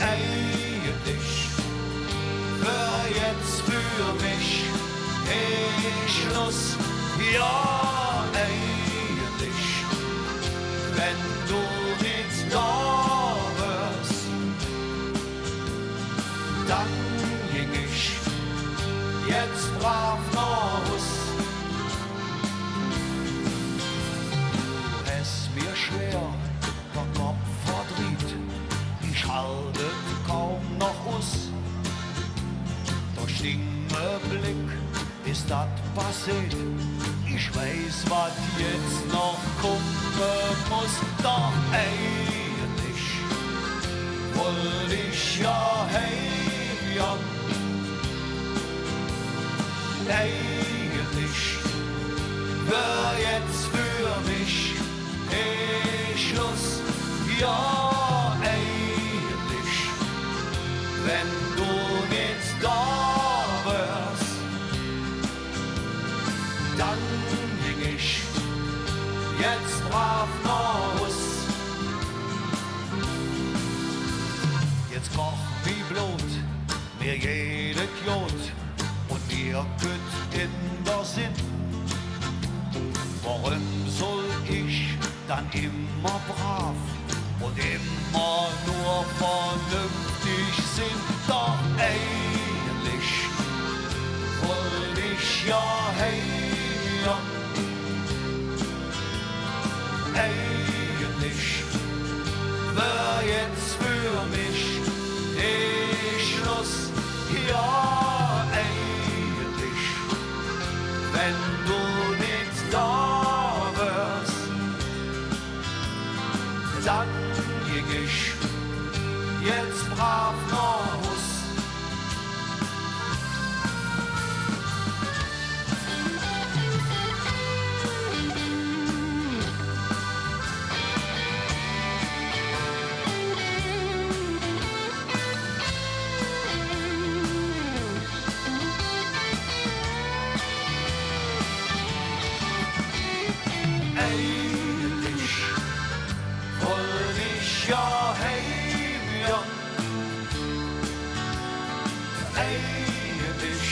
eigentlich wär jetzt für mich Schluss. Ja, eigentlich, wenn du nicht da wärst, dann ging ich jetzt brav nach Hus. Du hast mir schwer der Kopf verdreht, ich halte kaum noch aus. Durch den Blick ist das passiert, ich weiß, was jetzt noch kommen muss. Doch eigentlich wollte ich ja heim, ja. Eigentlich wär jetzt für mich Schluss. Ja, eigentlich, wenn du nicht da wärst, dann ging ich jetzt brav nach Hus. Jetzt koch wie Blut mir jede Jod und mir könnt in der Sinn. Warum soll ich dann immer brav und immer nur vernünftig sein? Doch eigentlich wollte ich ja heim, ja. Eigentlich wär jetzt für mich Schluss. Ja, eigentlich, wenn du nicht da wärst, dann ging ich jetzt brav nach Hus. Eigentlich wollte ich ja heim, ja. Eigentlich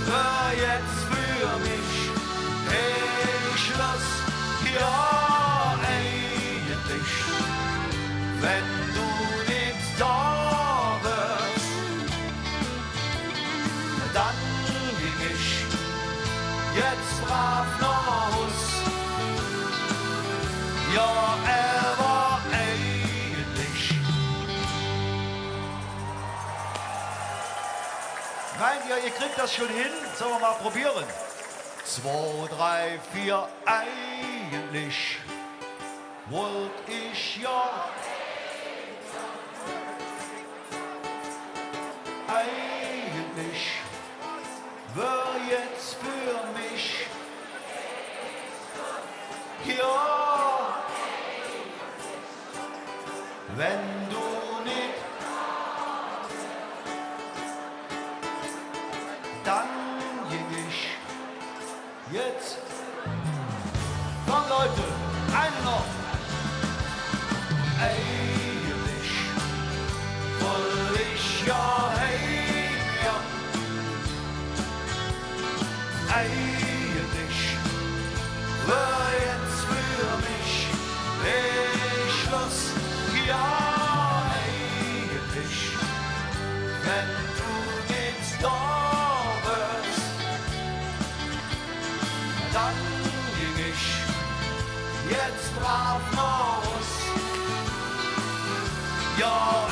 wär jetzt für mich Schluss. Ja, eigentlich, wenn du nicht da wärst, dann ging ich jetzt brav nach Hus. Ja, war eigentlich. Meint ihr, ihr kriegt das schon hin? Sollen wir mal probieren? 2, 3, 4, eigentlich wollt ich ja. Eigentlich wär jetzt für mich. Ja, wenn du nicht, dann ging ich jetzt. Komm Leute, eine noch. Eigentlich wollte ich ja heim, ja. Eigentlich wär jetzt für mich Schluss. Ja, eigentlich, wenn du nicht da wärst, dann ging ich jetzt brav nach Hus. Ja,